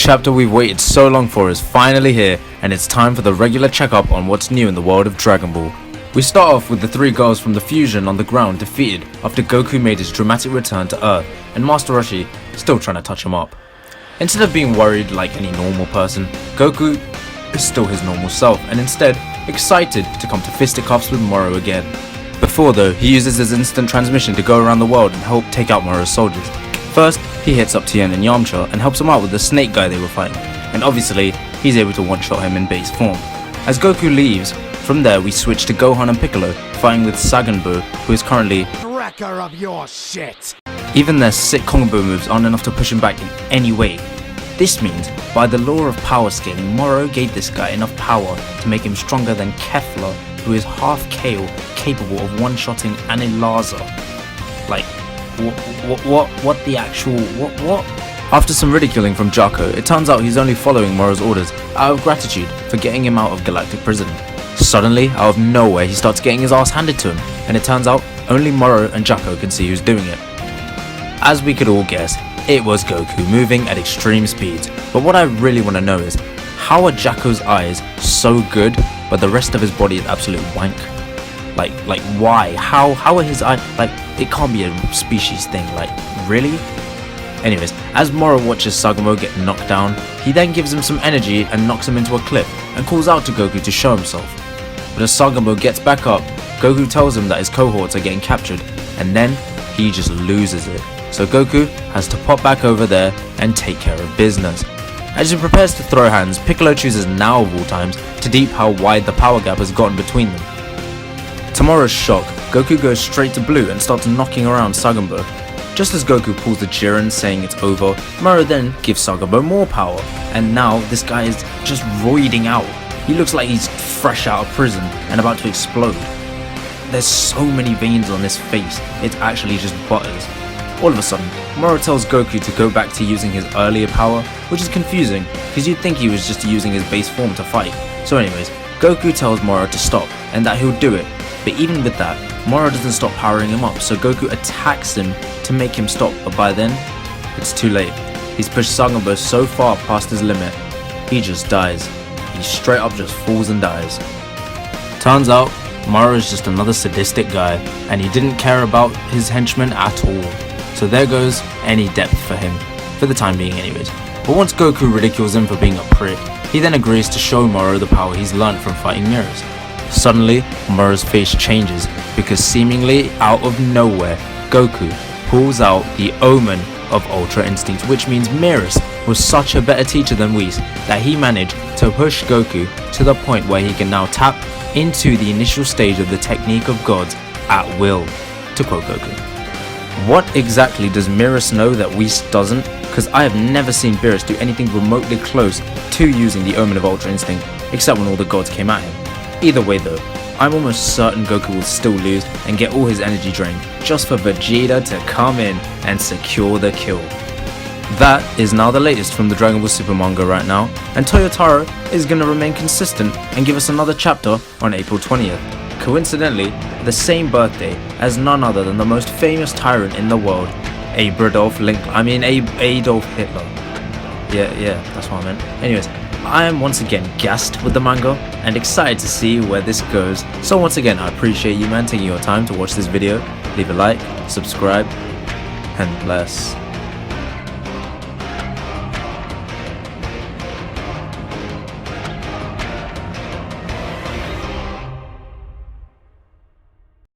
chapter we've waited so long for is finally here, and it's time for the regular checkup on what's new in the world of Dragon Ball. We start off with the 3 girls from the fusion on the ground defeated after Goku made his dramatic return to Earth and Master Roshi still trying to touch him up. Instead of being worried like any normal person, Goku is still his normal self and instead excited to come to fisticuffs with Moro again. Before though, he uses his instant transmission to go around the world and help take out Moro's soldiers. First, he hits up Tien and Yamcha and helps him out with the snake guy they were fighting, and obviously, he's able to one-shot him in base form. As Goku leaves, from there we switch to Gohan and Piccolo fighting with Saganbo, who is currently wrecker of your shit. Even their sick combo moves aren't enough to push him back in any way. This means, by the law of power scaling, Moro gave this guy enough power to make him stronger than Kefla, who is half Kale, capable of one-shotting Anilaza. Like, what the actual, what? After some ridiculing from Jaco, it turns out he's only following Moro's orders out of gratitude for getting him out of galactic prison. Suddenly, out of nowhere, he starts getting his ass handed to him, and it turns out only Moro and Jaco can see who's doing it. As we could all guess, it was Goku moving at extreme speeds, but what I really want to know is, how are Jaco's eyes so good, but the rest of his body is absolute wank? Like why? How are his eyes, like, it can't be a species thing, like, really? Anyways, as Moro watches Sagamore get knocked down, he then gives him some energy and knocks him into a cliff, and calls out to Goku to show himself. But as Sagamore gets back up, Goku tells him that his cohorts are getting captured, and then he just loses it. So Goku has to pop back over there and take care of business. As he prepares to throw hands, Piccolo chooses now of all times to deep how wide the power gap has gotten between them. To Moro's shock, Goku goes straight to blue and starts knocking around Sagambo. Just as Goku pulls the Jiren saying it's over, Moro then gives Sagambo more power, and now this guy is just roiding out. He looks like he's fresh out of prison and about to explode. There's so many veins on his face, it's actually just butters. All of a sudden, Moro tells Goku to go back to using his earlier power, which is confusing because you'd think he was just using his base form to fight. So anyways, Goku tells Moro to stop and that he'll do it, but even with that, Moro doesn't stop powering him up, so Goku attacks him to make him stop, but by then, it's too late. He's pushed Sagambo so far past his limit, he just dies. He straight up just falls and dies. Turns out, Moro is just another sadistic guy, and he didn't care about his henchmen at all. So there goes any depth for him, for the time being anyways. But once Goku ridicules him for being a prick, he then agrees to show Moro the power he's learned from fighting mirrors. Suddenly, Moro's face changes, because seemingly out of nowhere, Goku pulls out the Omen of Ultra Instinct, which means Mirrors was such a better teacher than Whis that he managed to push Goku to the point where he can now tap into the initial stage of the Technique of Gods at will, to quote Goku. What exactly does Mirrors know that Whis doesn't? Because I have never seen Beerus do anything remotely close to using the Omen of Ultra Instinct, except when all the gods came at him. Either way though, I'm almost certain Goku will still lose and get all his energy drained, just for Vegeta to come in and secure the kill. That is now the latest from the Dragon Ball Super manga right now, and Toyotaro is going to remain consistent and give us another chapter on April 20th. Coincidentally, the same birthday as none other than the most famous tyrant in the world, Adolf Hitler. Yeah, that's what I meant. Anyways, I am once again gassed with the manga and excited to see where this goes. So once again, I appreciate you man taking your time to watch this video. Leave a like, subscribe, and bless.